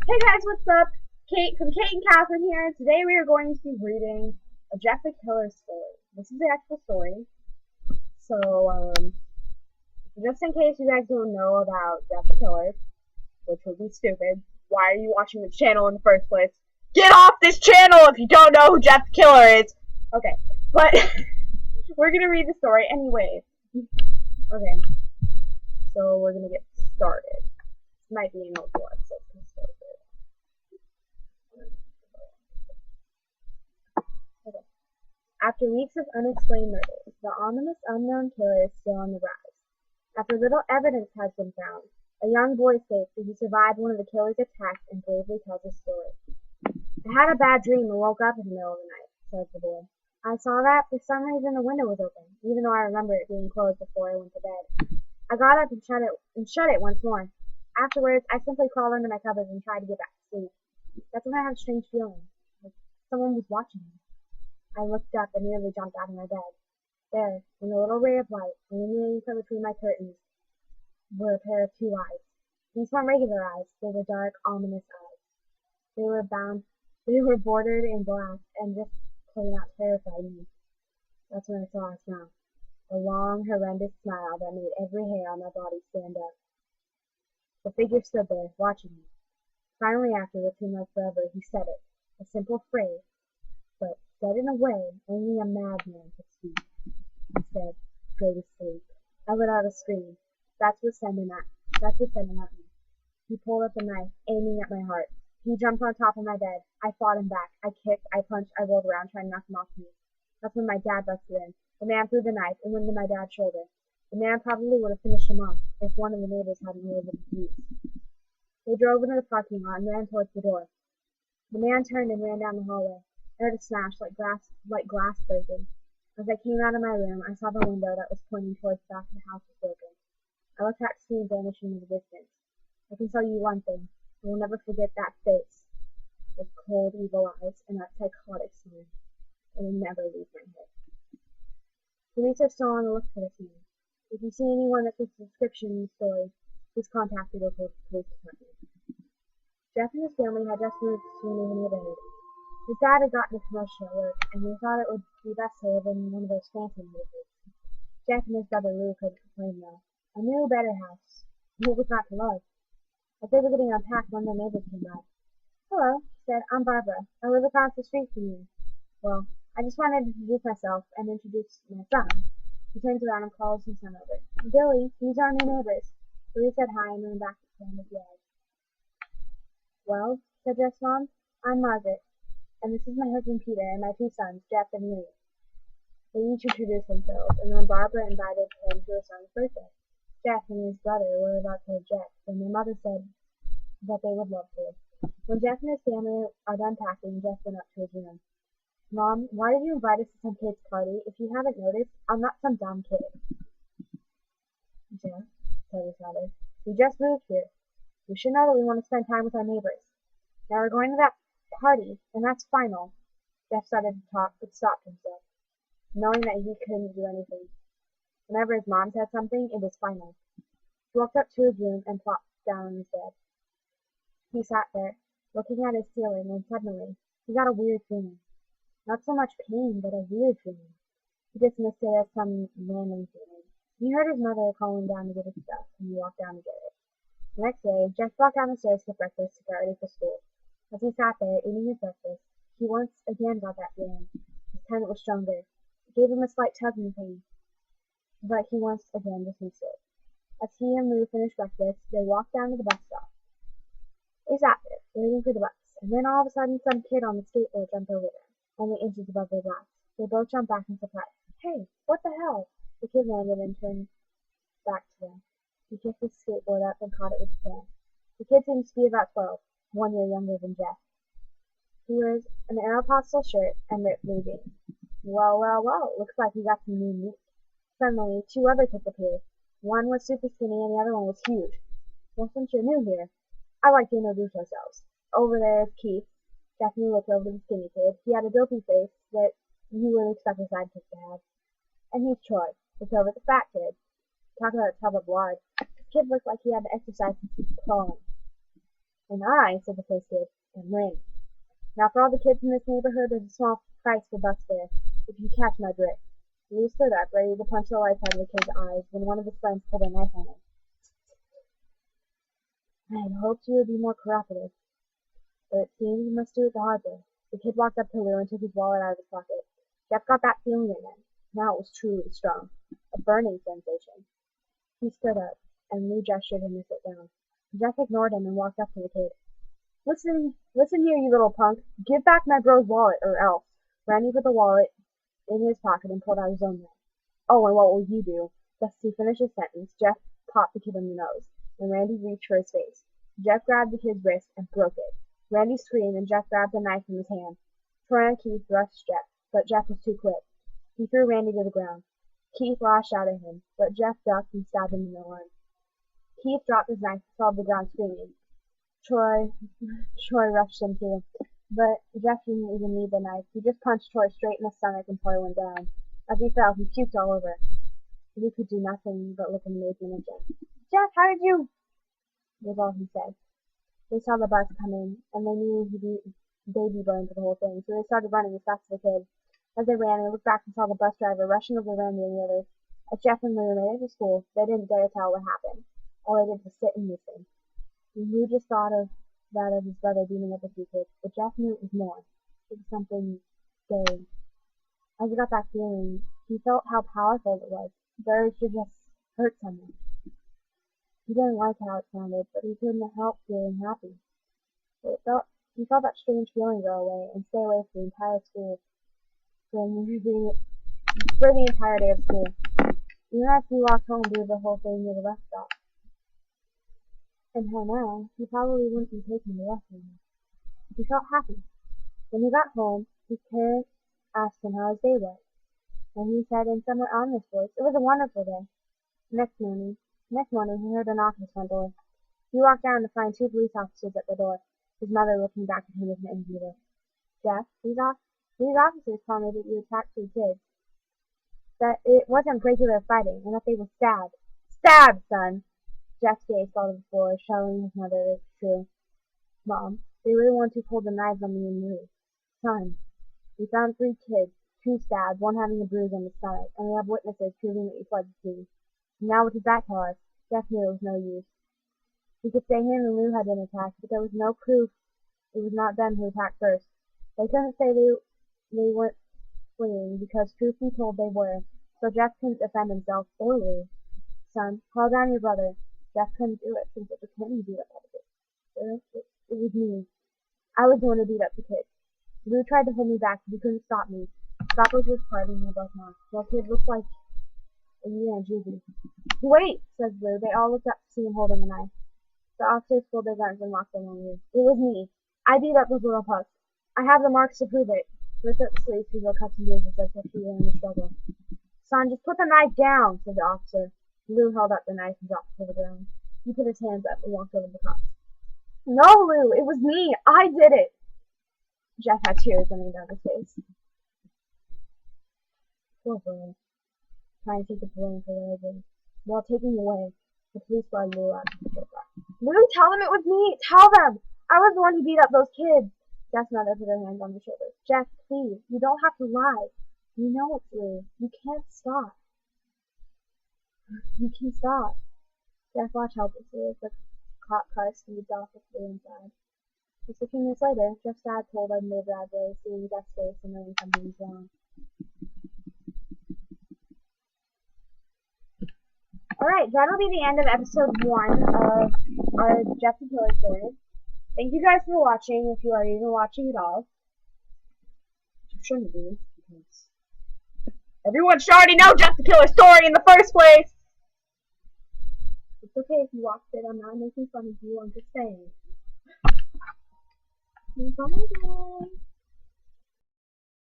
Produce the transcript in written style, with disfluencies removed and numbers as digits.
Hey guys, what's up? Kate from Kate and Catherine here. Today we are going to be reading a Jeff the Killer story. This is the actual story. So, just in case you guys don't know about Jeff the Killer, which would be stupid, why are you watching this channel in the first place? Get off this channel if you don't know who Jeff the Killer is! Okay, but we're gonna read the story anyway. Okay, so we're gonna get started. This might be an old episode. Okay. After weeks of unexplained murders, the ominous unknown killer is still on the rise. After little evidence has been found, a young boy states that he survived one of the killer's attacks and bravely tells his story. "I had a bad dream and woke up in the middle of the night," says the boy. "I saw that for some reason the window was open, even though I remember it being closed before I went to bed. I got up and shut it once more. Afterwards, I simply crawled under my covers and tried to get back to sleep. That's when I had a strange feeling, like someone was watching me. I looked up and nearly jumped out of my bed. There, in a little ray of light, illuminating from between my curtains, were a pair of two eyes. These weren't regular eyes, they were dark, ominous eyes. They were bordered in black, and just plain out terrified me. That's when I saw a smile. A long, horrendous smile that made every hair on my body stand up. The figure stood there, watching me. Finally, after what seemed like forever, he said it. A simple phrase, but said in a way only a madman could speak. He said, "Go to sleep." I let out a scream. That's what sent him at me. He pulled up a knife, aiming at my heart. He jumped on top of my bed. I fought him back. I kicked, I punched, I rolled around trying to knock him off me. That's when my dad busted in. The man threw the knife and went into my dad's shoulder. The man probably would have finished him off if one of the neighbors hadn't ordered the police. They drove into the parking lot and ran towards the door. The man turned and ran down the hallway. I heard a smash like glass breaking. As I came out of my room, I saw the window that was pointing towards the back of the house was broken. I looked out to see him vanishing in the distance. I can tell you one thing. I will never forget that face, with cold, evil eyes, and that psychotic smile. It will never leave my head. Police are still on the look for this man. If you see anyone that fits the description in the story, please contact the local police department. Jeff and his family had just moved to a new neighborhood. His dad had gotten a promotion at work, and they thought it would be best to live in one of those fancy neighborhoods. Jeff and his brother Lou couldn't complain though. A new, better house. What was not to love? As they were getting unpacked, one of their neighbors came by. "Hello," she said. "I'm Barbara. I live across the street from you." "Well, I just wanted to introduce myself and introduce my son." He turns around and calls his son over. "Billy, these are new neighbors." Billy said hi and ran back to playing with the egg. "Well," said Jeff's mom, "I'm Margaret, and this is my husband Peter and my two sons, Jeff and Louis." They each introduced themselves, and then Barbara invited him to her son's birthday. Jeff and his brother were about to object, when their mother said that they would love to. When Jeff and his family are done packing, Jeff went up to his room. "Mom, why did you invite us to some kid's party? If you haven't noticed, I'm not some dumb kid." "Jeff," said his mother, "we just moved here. We should know that we want to spend time with our neighbors. Now we're going to that party, and that's final." Jeff started to talk, but stopped himself, knowing that he couldn't do anything. Whenever his mom said something, it was final. He walked up to his room and plopped down on his bed. He sat there, looking at his ceiling, and suddenly he got a weird feeling. Not so much pain, but a weird feeling. He dismissed it as some random feeling. He heard his mother call him down to get his stuff, and he walked down to get it. The next day, Jeff walked down the stairs to get breakfast to get ready for school. As he sat there, eating his breakfast, he once again got that feeling. This time it was stronger. It gave him a slight tugging pain, but he once again dismissed it. As he and Lou finished breakfast, they walked down to the bus stop. They sat there, waiting for the bus, and then all of a sudden some kid on the skateboard jumped over them, only inches above their glass. They both jumped back in surprise. "Hey, what the hell?" The kid landed and turned back to them. He kicked his skateboard up and caught it with his hand. The kid seems to be about 12, 1 year younger than Jeff. He wears an Aeropostale shirt and ripped blue jeans. Well, well, well, looks like he got some new meat. Suddenly, two other kids appeared. One was super skinny and the other one was huge. "Well, since you're new here, I'd like to introduce ourselves. Over there is Keith." Daphne looked over to the skinny kid. He had a dopey face that you would expect a sidekick to have. "And he's Troy." Looked over at the fat kid. Talk about a tub of lard. This kid looked like he had to exercise since he was crawling. "And I," said the first kid, "am Ring. Now for all the kids in this neighborhood, there's a small price for bus fare, if you catch my drift." Lou stood up, ready to punch the life out of the kid's eyes, when one of his friends pulled a knife on him. "I had hoped you would be more cooperative, but it seems you must do it the hard way." The kid walked up to Lou and took his wallet out of his pocket. Jeff got that feeling again. Now it was truly strong. A burning sensation. He stood up, and Lou gestured him to sit down. Jeff ignored him and walked up to the kid. Listen here, you little punk. Give back my bro's wallet, or else." Randy put the wallet in his pocket and pulled out his own knife. "Oh, and what will you do?" Just as he finished his sentence, Jeff popped the kid in the nose, and Randy reached for his face. Jeff grabbed the kid's wrist and broke it. Randy screamed, and Jeff grabbed the knife from his hand. Troy and Keith rushed Jeff, but Jeff was too quick. He threw Randy to the ground. Keith lashed out at him, but Jeff ducked and stabbed him in the arm. Keith dropped his knife and fell to the ground screaming. Troy rushed him too, but Jeff didn't even need the knife. He just punched Troy straight in the stomach and Troy went down. As he fell, he puked all over. Lou could do nothing but look in amazement at Jeff. "Jeff, how did you—" was all he said. They saw the bus coming, and they knew he'd be baby burned for the whole thing, so they started running as fast as they could. As they ran, they looked back and saw the bus driver rushing over Randy and the others. As Jeff and Lou made it to school, they didn't dare tell what happened. All they did was sit and listen. Lou just thought of that of his brother beating up a few kids, but Jeff knew it was more. It was something scary. As he got that feeling, he felt how powerful it was. The urge to just hurt someone. He didn't like how it sounded, but he couldn't help feeling happy. He felt that strange feeling go away and stay away for the entire school, for the entire day of school. Even as he walked home through the whole thing near the bus stop. And how now, he probably wouldn't be taking the bus anymore. He felt happy. When he got home, his parents asked him how his day was, and he said in somewhat ominous voice, it was a wonderful day. Next morning, he heard a knock at his front door. He walked down to find two police officers at the door, his mother looking back at him with an angry look. "Jeff, these officers told me that you attacked three kids. That it wasn't regular fighting, and that they were stabbed." "Stabbed, son!" Jeff's gaze fell to the floor, showing his mother it was true. "Mom, they were the ones who pulled the knives on me and Lou. Son, we found three kids, two stabbed, one having a bruise on the stomach, and we have witnesses proving that you fled the scene. Now what does that tell us?" Jeff knew it was no use. He could say him and Lou had been attacked, but there was no proof it was not them who attacked first. They couldn't say they weren't fleeing, because truth be told they were, so Jeff couldn't defend himself or Lou. "Son, call down your brother." Jeff couldn't do it since it was him who beat up all the kids. It was me. I was the one who beat up the kids. Lou tried to hold me back, but he couldn't stop me. Stop was his part, and they both knocked. Well, kid looks like a year and Judy. "Wait," says Lou. They all looked up to see him holding a knife. The officers pulled their guns and locked them on Lou. "It was me. I beat up those little pups. I have the marks to prove it." Lift up the sleeves to reveal cuts and bruises as if he were in a struggle. "Son, just put the knife down," said the officer. Lou held up the knife and dropped it to the ground. He put his hands up and walked over to the cops. "No, Lou, it was me. I did it." Jeff had tears running down his face. Poor boy, trying to take the blame for what I did. While taking away, the police brought Lou out to the patrol car. "Lou, tell them it was me. Tell them. I was the one who beat up those kids." Jeff's mother put her hands on his shoulders. "Jeff, please, you don't have to lie. You know it's Lou. You can't stop. You can stop." Jeff watched helplessly as the cop car speeded off with Lou inside. Just a few minutes later, Jeff's dad pulled into the driveway, seeing Jeff's face and knowing something was wrong. Alright, that'll be the end of episode 1 of our Jeff the Killer story. Thank you guys for watching, if you are even watching at all. You shouldn't be, because everyone should already know Jeff the Killer story in the first place! It's okay if you watched it, I'm not making fun of you, I'm just saying. Bye guys!